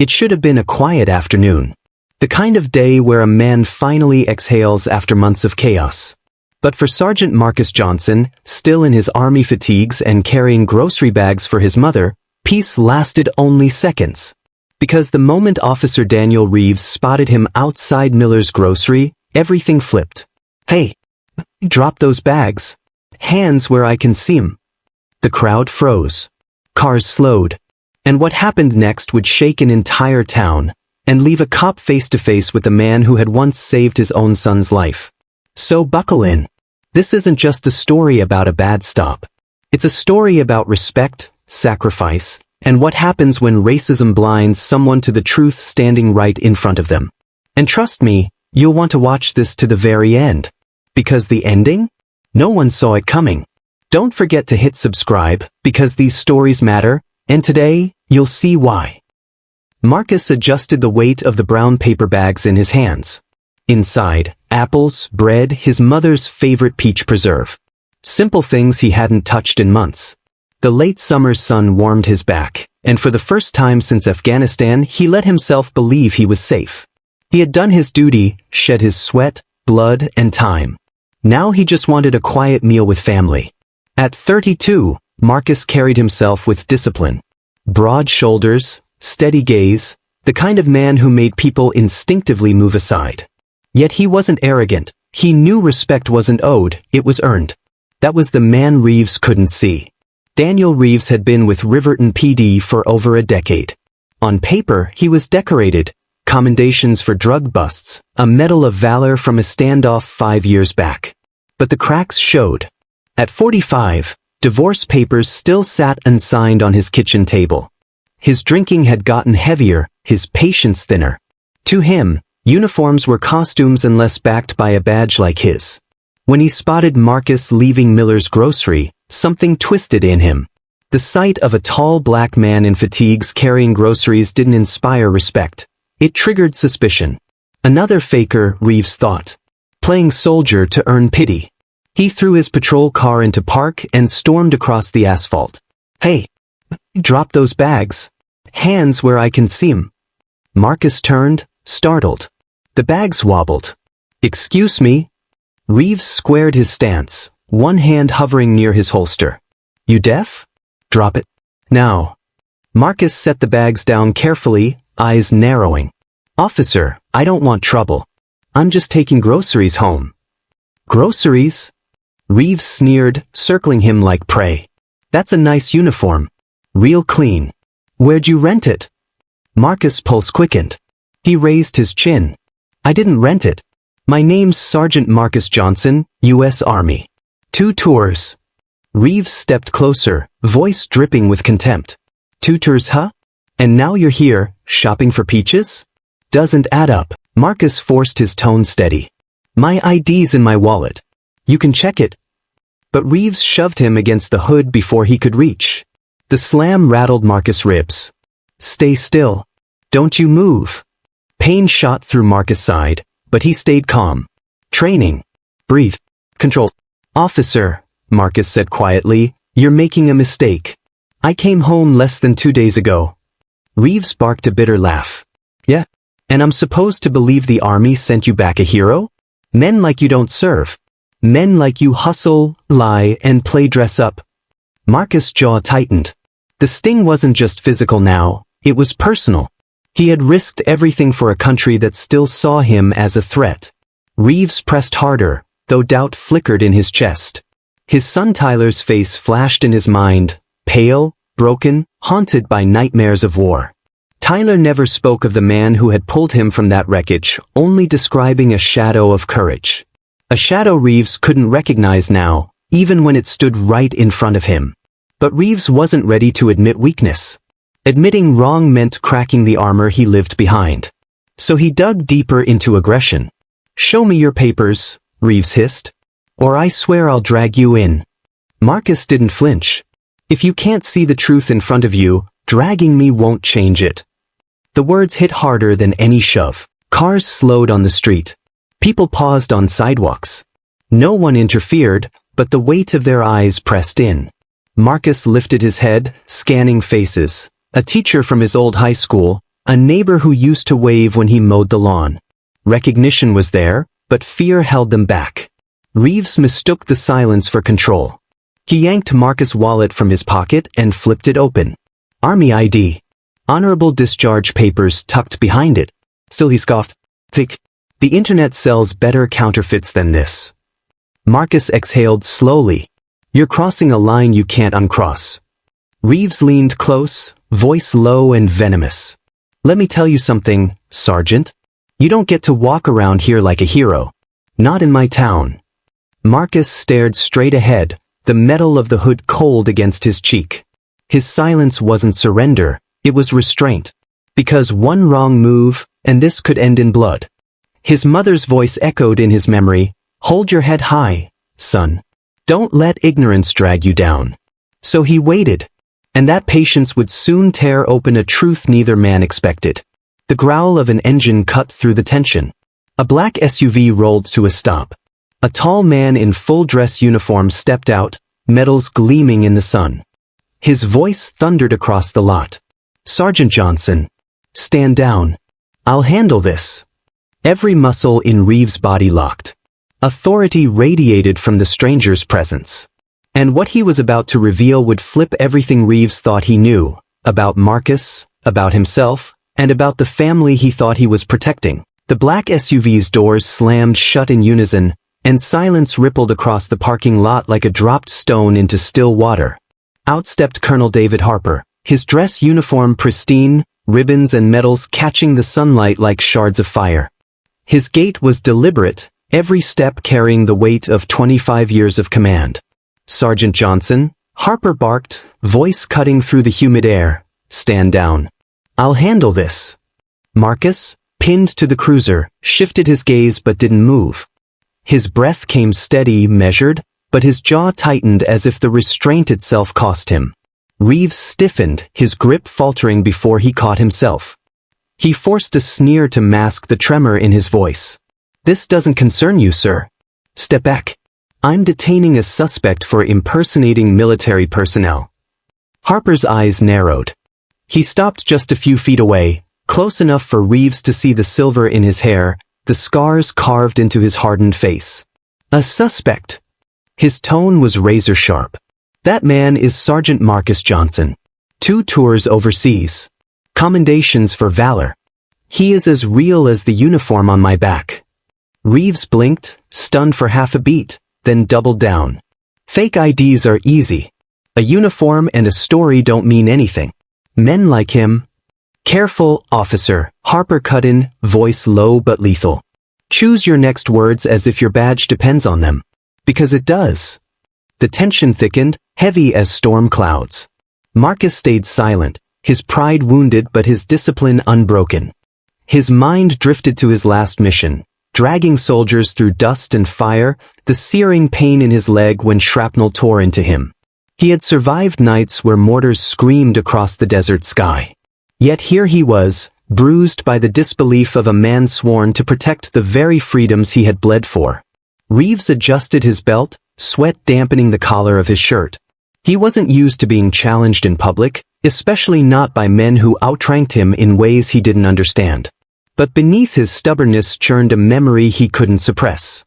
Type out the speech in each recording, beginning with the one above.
It should have been a quiet afternoon. The kind of day where a man finally exhales after months of chaos. But for Sergeant Marcus Johnson, still in his army fatigues and carrying grocery bags for his mother, peace lasted only seconds. Because the moment Officer Daniel Reeves spotted him outside Miller's grocery, everything flipped. "Hey, drop those bags. Hands where I can see 'em." The crowd froze. Cars slowed. And what happened next would shake an entire town, and leave a cop face-to-face with the man who had once saved his own son's life. So buckle in. This isn't just a story about a bad stop. It's a story about respect, sacrifice, and what happens when racism blinds someone to the truth standing right in front of them. And trust me, you'll want to watch this to the very end. Because the ending? No one saw it coming. Don't forget to hit subscribe, because these stories matter, and today, you'll see why. Marcus adjusted the weight of the brown paper bags in his hands. Inside, apples, bread, his mother's favorite peach preserve. Simple things he hadn't touched in months. The late summer sun warmed his back, and for the first time since Afghanistan, he let himself believe he was safe. He had done his duty, shed his sweat, blood, and time. Now he just wanted a quiet meal with family. At 32, Marcus carried himself with discipline. Broad shoulders, steady gaze, the kind of man who made people instinctively move aside. Yet he wasn't arrogant. He knew respect wasn't owed, it was earned. That was the man Reeves couldn't see. Daniel Reeves had been with Riverton PD for over a decade. On paper, he was decorated, commendations for drug busts, a Medal of Valor from a standoff 5 years back. But the cracks showed. At 45, divorce papers still sat unsigned on his kitchen table. His drinking had gotten heavier, his patience thinner. To him, uniforms were costumes unless backed by a badge like his. When he spotted Marcus leaving Miller's grocery, something twisted in him. The sight of a tall black man in fatigues carrying groceries didn't inspire respect. It triggered suspicion. Another faker, Reeves thought. Playing soldier to earn pity. He threw his patrol car into park and stormed across the asphalt. "Hey, drop those bags. Hands where I can see 'em." Marcus turned, startled. The bags wobbled. "Excuse me?" Reeves squared his stance, one hand hovering near his holster. "You deaf? Drop it. Now." Marcus set the bags down carefully, eyes narrowing. "Officer, I don't want trouble. I'm just taking groceries home." "Groceries?" Reeves sneered, circling him like prey. "That's a nice uniform. Real clean. Where'd you rent it?" Marcus' pulse quickened. He raised his chin. "I didn't rent it. My name's Sergeant Marcus Johnson, U.S. Army. 2 tours." Reeves stepped closer, voice dripping with contempt. "2 tours, huh? And now you're here, shopping for peaches? Doesn't add up." Marcus forced his tone steady. "My ID's in my wallet. You can check it." But Reeves shoved him against the hood before he could reach. The slam rattled Marcus' ribs. "Stay still. Don't you move." Pain shot through Marcus' side, but he stayed calm. "Training. Breathe. Control." "Officer," Marcus said quietly, "you're making a mistake. I came home less than 2 days ago." Reeves barked a bitter laugh. "Yeah? And I'm supposed to believe the army sent you back a hero? Men like you don't serve. Men like you hustle, lie, and play dress up." Marcus' jaw tightened. The sting wasn't just physical now, it was personal. He had risked everything for a country that still saw him as a threat. Reeves pressed harder, though doubt flickered in his chest. His son Tyler's face flashed in his mind, pale, broken, haunted by nightmares of war. Tyler never spoke of the man who had pulled him from that wreckage, only describing a shadow of courage. A shadow Reeves couldn't recognize now, even when it stood right in front of him. But Reeves wasn't ready to admit weakness. Admitting wrong meant cracking the armor he lived behind. So he dug deeper into aggression. "Show me your papers," Reeves hissed. "Or I swear I'll drag you in." Marcus didn't flinch. "If you can't see the truth in front of you, dragging me won't change it." The words hit harder than any shove. Cars slowed on the street. People paused on sidewalks. No one interfered, but the weight of their eyes pressed in. Marcus lifted his head, scanning faces. A teacher from his old high school, A neighbor who used to wave when he mowed the lawn. Recognition was there, but fear held them back. Reeves mistook the silence for control. He yanked Marcus' wallet from his pocket and flipped it open. Army ID. Honorable discharge papers tucked behind it. Still he scoffed. "Thick. The internet sells better counterfeits than this." Marcus exhaled slowly. "You're crossing a line you can't uncross." Reeves leaned close, voice low and venomous. "Let me tell you something, Sergeant. You don't get to walk around here like a hero. Not in my town." Marcus stared straight ahead, the metal of the hood cold against his cheek. His silence wasn't surrender, it was restraint. Because one wrong move, and this could end in blood. His mother's voice echoed in his memory, "Hold your head high, son. Don't let ignorance drag you down." So he waited. And that patience would soon tear open a truth neither man expected. The growl of an engine cut through the tension. A black SUV rolled to a stop. A tall man in full dress uniform stepped out, metals gleaming in the sun. His voice thundered across the lot. "Sergeant Johnson. Stand down. I'll handle this." Every muscle in Reeves' body locked. Authority radiated from the stranger's presence. And what he was about to reveal would flip everything Reeves thought he knew, about Marcus, about himself, and about the family he thought he was protecting. The black SUV's doors slammed shut in unison, and silence rippled across the parking lot like a dropped stone into still water. Out stepped Colonel David Harper, his dress uniform pristine, ribbons and medals catching the sunlight like shards of fire. His gait was deliberate, every step carrying the weight of 25 years of command. "Sergeant Johnson," Harper barked, voice cutting through the humid air, "stand down. I'll handle this." Marcus, pinned to the cruiser, shifted his gaze but didn't move. His breath came steady, measured, but his jaw tightened as if the restraint itself cost him. Reeves stiffened, his grip faltering before he caught himself. He forced a sneer to mask the tremor in his voice. "This doesn't concern you, sir. Step back. I'm detaining a suspect for impersonating military personnel." Harper's eyes narrowed. He stopped just a few feet away, close enough for Reeves to see the silver in his hair, the scars carved into his hardened face. "A suspect." His tone was razor sharp. "That man is Sergeant Marcus Johnson. 2 tours overseas. Commendations for valor. He is as real as the uniform on my back." Reeves blinked, stunned for half a beat, then doubled down. "Fake IDs are easy. A uniform and a story don't mean anything. Men like him—" "Careful, officer," Harper cut in, voice low but lethal. "Choose your next words as if your badge depends on them. Because it does." The tension thickened, heavy as storm clouds. Marcus stayed silent, his pride wounded but his discipline unbroken. His mind drifted to his last mission, dragging soldiers through dust and fire, the searing pain in his leg when shrapnel tore into him. He had survived nights where mortars screamed across the desert sky. Yet here he was, bruised by the disbelief of a man sworn to protect the very freedoms he had bled for. Reeves adjusted his belt, sweat dampening the collar of his shirt. He wasn't used to being challenged in public, especially not by men who outranked him in ways he didn't understand. But beneath his stubbornness churned a memory he couldn't suppress.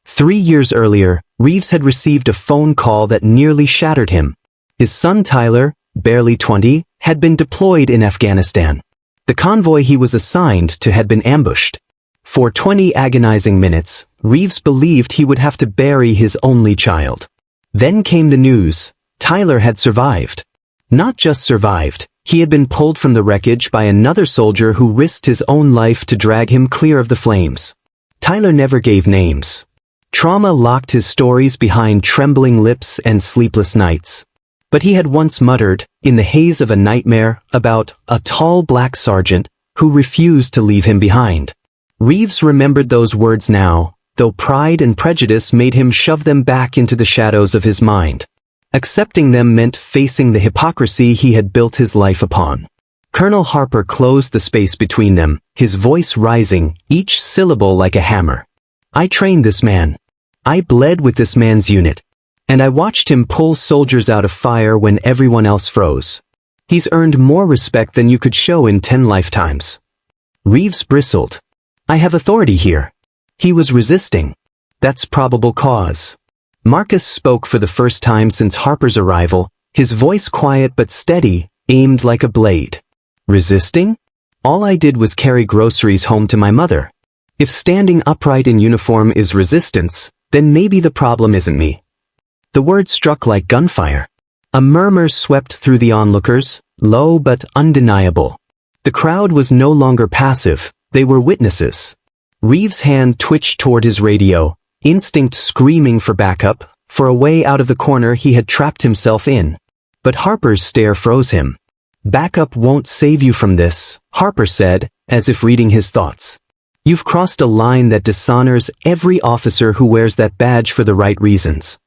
3 years earlier, Reeves had received a phone call that nearly shattered him. His son Tyler, barely 20, had been deployed in Afghanistan. The convoy he was assigned to had been ambushed. For 20 agonizing minutes, Reeves believed he would have to bury his only child. Then came the news: Tyler had survived. Not just survived, he had been pulled from the wreckage by another soldier who risked his own life to drag him clear of the flames. Tyler never gave names. Trauma locked his stories behind trembling lips and sleepless nights. But he had once muttered, in the haze of a nightmare, about a tall black sergeant who refused to leave him behind. Reeves remembered those words now, though pride and prejudice made him shove them back into the shadows of his mind. Accepting them meant facing the hypocrisy he had built his life upon. Colonel Harper closed the space between them, his voice rising, each syllable like a hammer. "I trained this man. I bled with this man's unit. And I watched him pull soldiers out of fire when everyone else froze. He's earned more respect than you could show in 10 lifetimes. Reeves bristled. I have authority here. He was resisting. That's probable cause. Marcus spoke for the first time since Harper's arrival, his voice quiet but steady, aimed like a blade. Resisting? All I did was carry groceries home to my mother. If standing upright in uniform is resistance, then maybe the problem isn't me. The words struck like gunfire. A murmur swept through the onlookers, low but undeniable. The crowd was no longer passive, they were witnesses. Reeves' hand twitched toward his radio, instinct screaming for backup, for a way out of the corner he had trapped himself in. But Harper's stare froze him. Backup won't save you from this, Harper said, as if reading his thoughts. You've crossed a line that dishonors every officer who wears that badge for the right reasons.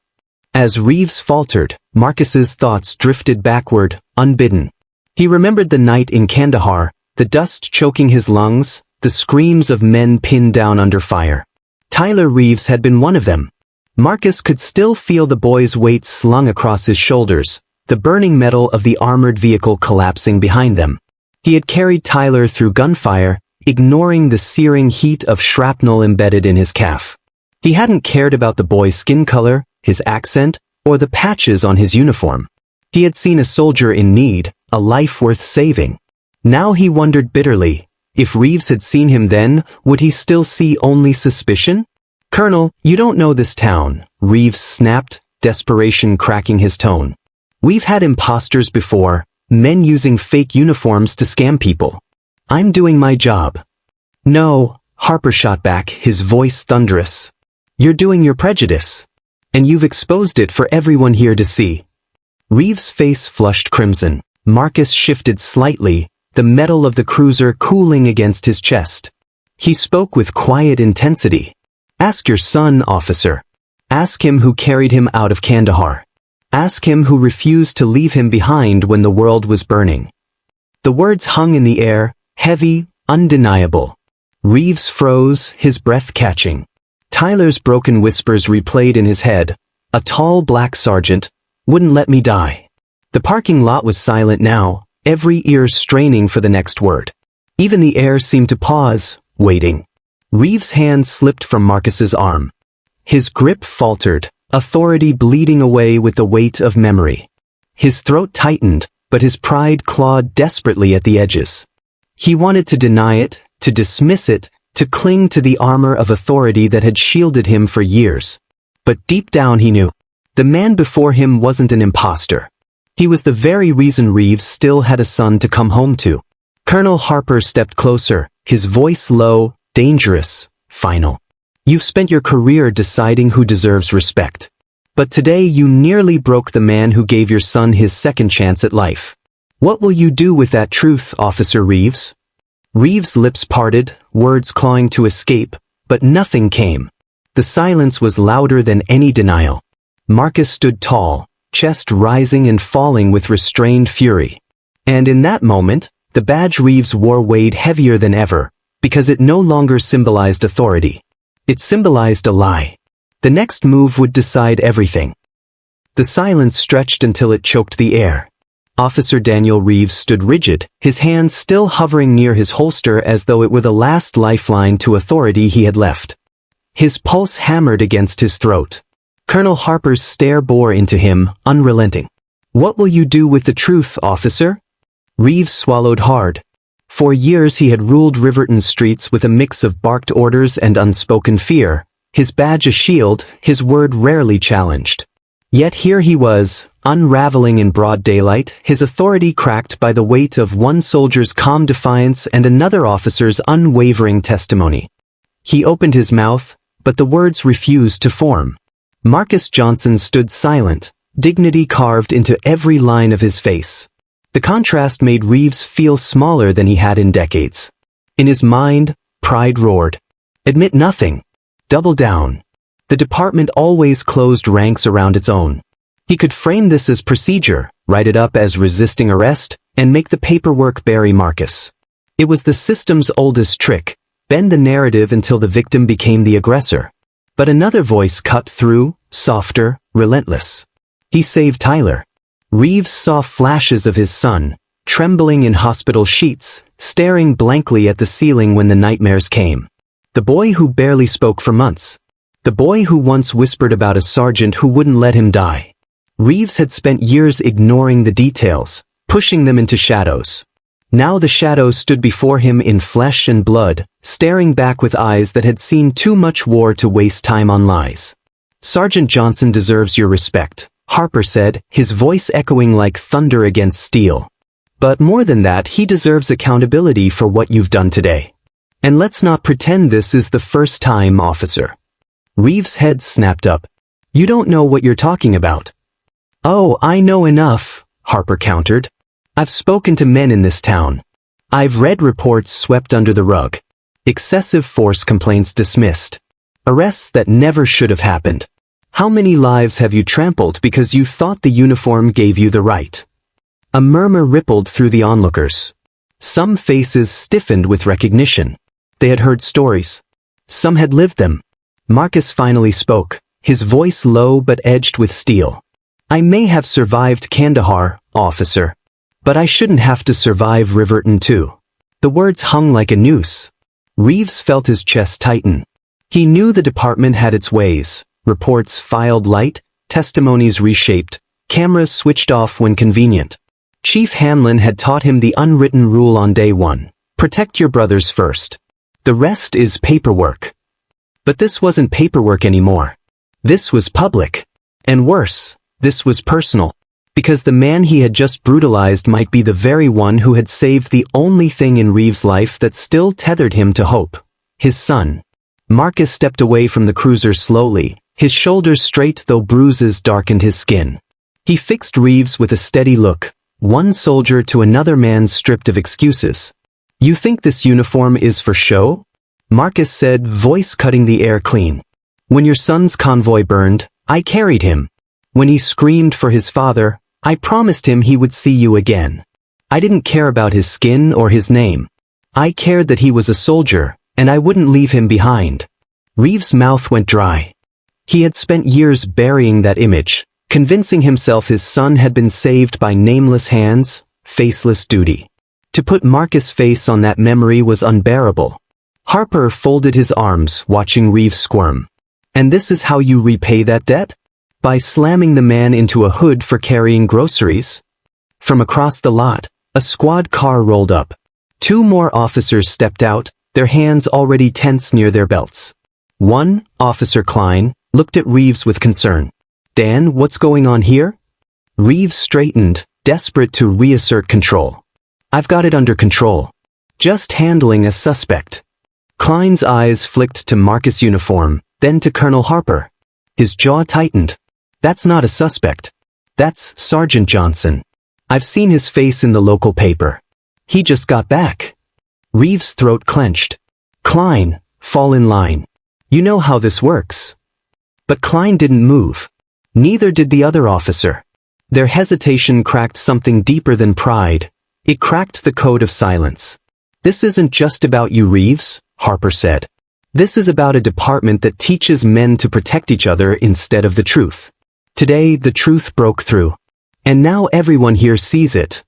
As Reeves faltered, Marcus's thoughts drifted backward, unbidden. He remembered the night in Kandahar, the dust choking his lungs, the screams of men pinned down under fire. Tyler Reeves had been one of them. Marcus could still feel the boy's weight slung across his shoulders, the burning metal of the armored vehicle collapsing behind them. He had carried Tyler through gunfire, ignoring the searing heat of shrapnel embedded in his calf. He hadn't cared about the boy's skin color, his accent, or the patches on his uniform. He had seen a soldier in need, a life worth saving. Now he wondered bitterly, if Reeves had seen him then, would he still see only suspicion? Colonel, you don't know this town, Reeves snapped, desperation cracking his tone. We've had imposters before, men using fake uniforms to scam people. I'm doing my job. No, Harper shot back, his voice thunderous. You're doing your prejudice. And you've exposed it for everyone here to see. Reeves' face flushed crimson. Marcus shifted slightly, the metal of the cruiser cooling against his chest. He spoke with quiet intensity. Ask your son, officer. Ask him who carried him out of Kandahar. Ask him who refused to leave him behind when the world was burning. The words hung in the air, heavy, undeniable. Reeves froze, his breath catching. Tyler's broken whispers replayed in his head. A tall black sergeant wouldn't let me die. The parking lot was silent now, every ear straining for the next word. Even the air seemed to pause, waiting. Reeves' hand slipped from Marcus's arm. His grip faltered, authority bleeding away with the weight of memory. His throat tightened, but his pride clawed desperately at the edges. He wanted to deny it, to dismiss it, to cling to the armor of authority that had shielded him for years. But deep down he knew. The man before him wasn't an imposter. He was the very reason Reeves still had a son to come home to. Colonel Harper stepped closer, his voice low, dangerous, final. You've spent your career deciding who deserves respect. But today you nearly broke the man who gave your son his second chance at life. What will you do with that truth, Officer Reeves? Reeves' lips parted, words clawing to escape, but nothing came. The silence was louder than any denial. Marcus stood tall, chest rising and falling with restrained fury. And in that moment, the badge Reeves wore weighed heavier than ever, because it no longer symbolized authority. It symbolized a lie. The next move would decide everything. The silence stretched until it choked the air. Officer Daniel Reeves stood rigid, his hands still hovering near his holster as though it were the last lifeline to authority he had left. His pulse hammered against his throat. Colonel Harper's stare bore into him, unrelenting. What will you do with the truth, officer? Reeves swallowed hard. For years he had ruled Riverton's streets with a mix of barked orders and unspoken fear, his badge a shield, his word rarely challenged. Yet here he was, unraveling in broad daylight, his authority cracked by the weight of one soldier's calm defiance and another officer's unwavering testimony. He opened his mouth, but the words refused to form. Marcus Johnson stood silent, dignity carved into every line of his face. The contrast made Reeves feel smaller than he had in decades. In his mind, pride roared. Admit nothing. Double down. The department always closed ranks around its own. He could frame this as procedure, write it up as resisting arrest, and make the paperwork bury Marcus. It was the system's oldest trick, bend the narrative until the victim became the aggressor. But another voice cut through, softer, relentless. He saved Tyler. Reeves saw flashes of his son, trembling in hospital sheets, staring blankly at the ceiling when the nightmares came. The boy who barely spoke for months. The boy who once whispered about a sergeant who wouldn't let him die. Reeves had spent years ignoring the details, pushing them into shadows. Now the shadows stood before him in flesh and blood, staring back with eyes that had seen too much war to waste time on lies. "Sergeant Johnson deserves your respect," Harper said, his voice echoing like thunder against steel. "But more than that, he deserves accountability for what you've done today. And let's not pretend this is the first time, officer." Reeves' head snapped up. "You don't know what you're talking about." "Oh, I know enough," Harper countered. "I've spoken to men in this town. I've read reports swept under the rug. Excessive force complaints dismissed. Arrests that never should have happened. How many lives have you trampled because you thought the uniform gave you the right?" A murmur rippled through the onlookers. Some faces stiffened with recognition. They had heard stories. Some had lived them. Marcus finally spoke, his voice low but edged with steel. "I may have survived Kandahar, officer. But I shouldn't have to survive Riverton too." The words hung like a noose. Reeves felt his chest tighten. He knew the department had its ways. Reports filed light, testimonies reshaped, cameras switched off when convenient. Chief Hanlon had taught him the unwritten rule on day one. Protect your brothers first. The rest is paperwork. But this wasn't paperwork anymore. This was public. And worse, this was personal. Because the man he had just brutalized might be the very one who had saved the only thing in Reeves' life that still tethered him to hope. His son. Marcus stepped away from the cruiser slowly, his shoulders straight though bruises darkened his skin. He fixed Reeves with a steady look, one soldier to another man stripped of excuses. "You think this uniform is for show?" Marcus said, voice cutting the air clean. "When your son's convoy burned, I carried him. When he screamed for his father, I promised him he would see you again. I didn't care about his skin or his name. I cared that he was a soldier, and I wouldn't leave him behind." Reeves' mouth went dry. He had spent years burying that image, convincing himself his son had been saved by nameless hands, faceless duty. To put Marcus' face on that memory was unbearable. Harper folded his arms, watching Reeves squirm. "And this is how you repay that debt? By slamming the man into a hood for carrying groceries?" From across the lot, a squad car rolled up. 2 more officers stepped out, their hands already tense near their belts. One, Officer Klein, looked at Reeves with concern. "Dan, what's going on here?" Reeves straightened, desperate to reassert control. "I've got it under control. Just handling a suspect." Klein's eyes flicked to Marcus' uniform, then to Colonel Harper. His jaw tightened. "That's not a suspect. That's Sergeant Johnson. I've seen his face in the local paper. He just got back." Reeves' throat clenched. "Klein, fall in line. You know how this works." But Klein didn't move. Neither did the other officer. Their hesitation cracked something deeper than pride. It cracked the code of silence. "This isn't just about you, Reeves," Harper said. "This is about a department that teaches men to protect each other instead of the truth. Today, the truth broke through. And now everyone here sees it."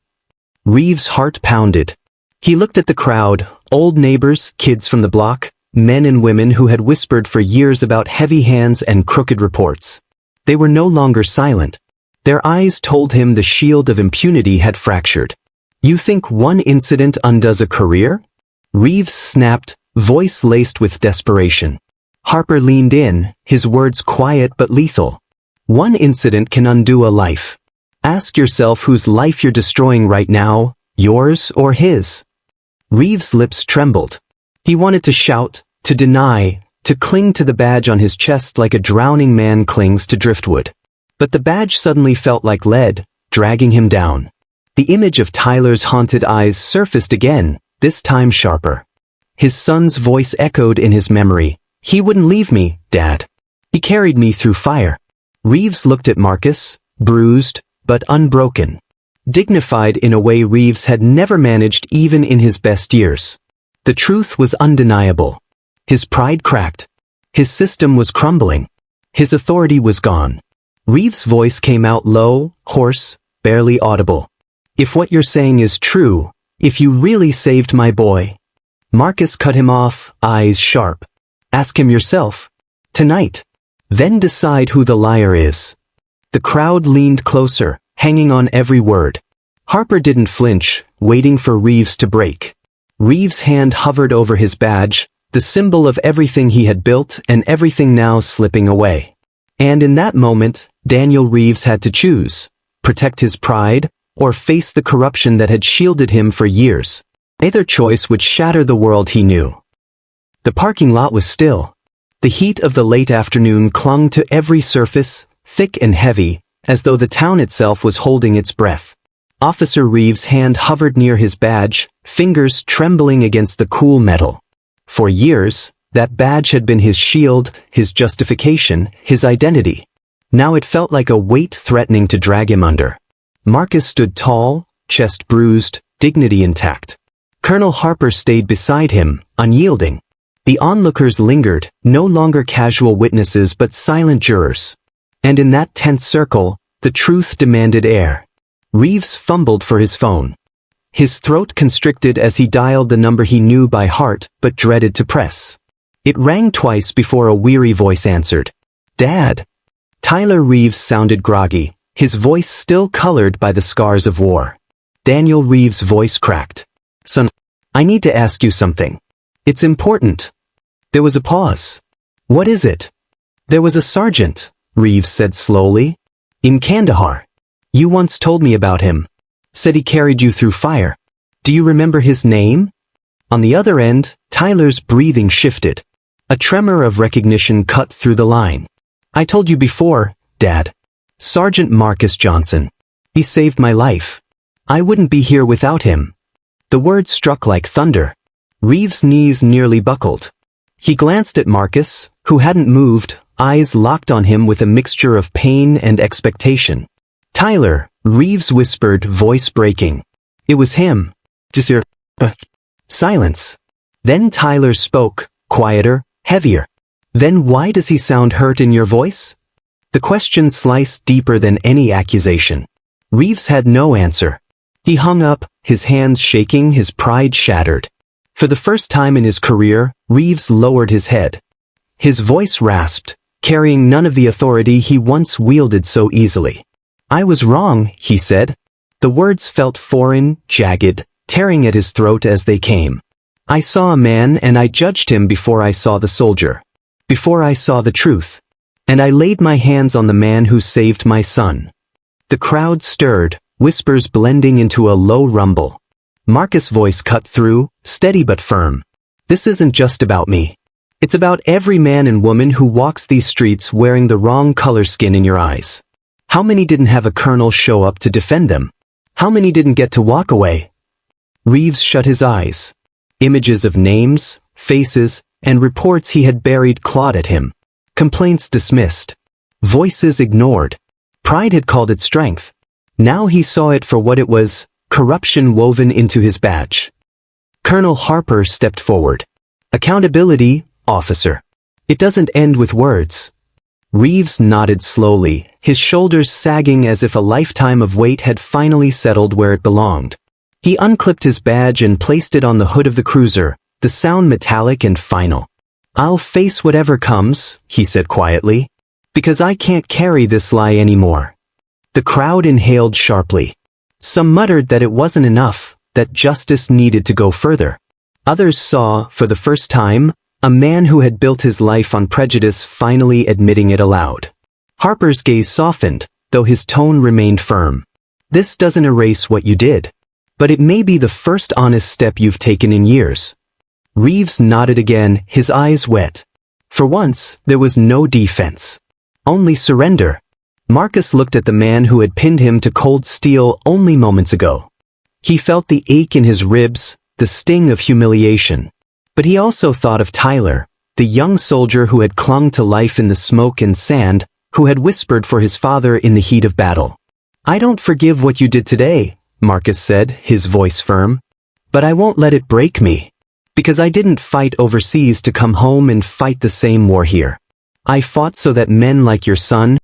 Reeves' heart pounded. He looked at the crowd, old neighbors, kids from the block, men and women who had whispered for years about heavy hands and crooked reports. They were no longer silent. Their eyes told him the shield of impunity had fractured. "You think one incident undoes a career?" Reeves snapped, voice laced with desperation. Harper leaned in, his words quiet but lethal. "One incident can undo a life. Ask yourself whose life you're destroying right now, yours or his." Reeves' lips trembled. He wanted to shout, to deny, to cling to the badge on his chest like a drowning man clings to driftwood. But the badge suddenly felt like lead, dragging him down. The image of Tyler's haunted eyes surfaced again, this time sharper. His son's voice echoed in his memory. "He wouldn't leave me, Dad. He carried me through fire." Reeves looked at Marcus, bruised, but unbroken. Dignified in a way Reeves had never managed even in his best years. The truth was undeniable. His pride cracked. His system was crumbling. His authority was gone. Reeves' voice came out low, hoarse, barely audible. If what you're saying is true, if you really saved my boy. Marcus cut him off, eyes sharp. Ask him yourself. Tonight. Then decide who the liar is. The crowd leaned closer, hanging on every word. Harper didn't flinch, waiting for Reeves to break. Reeves' hand hovered over his badge, the symbol of everything he had built and everything now slipping away. And in that moment, Daniel Reeves had to choose. Protect his pride, or face the corruption that had shielded him for years. Either choice would shatter the world he knew. The parking lot was still. The heat of the late afternoon clung to every surface, thick and heavy, as though the town itself was holding its breath. Officer Reeves' hand hovered near his badge, fingers trembling against the cool metal. For years, that badge had been his shield, his justification, his identity. Now it felt like a weight threatening to drag him under. Marcus stood tall, chest bruised, dignity intact. Colonel Harper stayed beside him, unyielding. The onlookers lingered, no longer casual witnesses but silent jurors. And in that tense circle, the truth demanded air. Reeves fumbled for his phone. His throat constricted as he dialed the number he knew by heart but dreaded to press. It rang twice before a weary voice answered. "Dad." Tyler Reeves sounded groggy, his voice still colored by the scars of war. Daniel Reeves' voice cracked. "Son, I need to ask you something. It's important." There was a pause. "What is it?" "There was a sergeant," Reeves said slowly. "In Kandahar. You once told me about him. Said he carried you through fire. Do you remember his name?" On the other end, Tyler's breathing shifted. A tremor of recognition cut through the line. "I told you before, Dad. Sergeant Marcus Johnson. He saved my life. I wouldn't be here without him." The words struck like thunder. Reeves' knees nearly buckled. He glanced at Marcus, who hadn't moved, eyes locked on him with a mixture of pain and expectation. "Tyler," Reeves whispered, voice breaking. "It was him. Just your..." Silence. Then Tyler spoke, quieter, heavier. "Then why does he sound hurt in your voice?" The question sliced deeper than any accusation. Reeves had no answer. He hung up, his hands shaking, his pride shattered. For the first time in his career, Reeves lowered his head. His voice rasped, carrying none of the authority he once wielded so easily. "I was wrong," he said. The words felt foreign, jagged, tearing at his throat as they came. "I saw a man and I judged him before I saw the soldier. Before I saw the truth. And I laid my hands on the man who saved my son." The crowd stirred, whispers blending into a low rumble. Marcus' voice cut through, steady but firm. "This isn't just about me. It's about every man and woman who walks these streets wearing the wrong color skin in your eyes. How many didn't have a colonel show up to defend them? How many didn't get to walk away?" Reeves shut his eyes. Images of names, faces, and reports he had buried clawed at him. Complaints dismissed. Voices ignored. Pride had called it strength. Now he saw it for what it was, corruption woven into his badge. Colonel Harper stepped forward. "Accountability, officer. It doesn't end with words." Reeves nodded slowly, his shoulders sagging as if a lifetime of weight had finally settled where it belonged. He unclipped his badge and placed it on the hood of the cruiser, the sound metallic and final. "I'll face whatever comes," he said quietly, "because I can't carry this lie anymore." The crowd inhaled sharply. Some muttered that it wasn't enough, that justice needed to go further. Others saw, for the first time, a man who had built his life on prejudice finally admitting it aloud. Harper's gaze softened, though his tone remained firm. "This doesn't erase what you did. But it may be the first honest step you've taken in years." Reeves nodded again, his eyes wet. For once, there was no defense. Only surrender. Marcus looked at the man who had pinned him to cold steel only moments ago. He felt the ache in his ribs, the sting of humiliation. But he also thought of Tyler, the young soldier who had clung to life in the smoke and sand, who had whispered for his father in the heat of battle. "I don't forgive what you did today," Marcus said, his voice firm. "But I won't let it break me. Because I didn't fight overseas to come home and fight the same war here. I fought so that men like your son,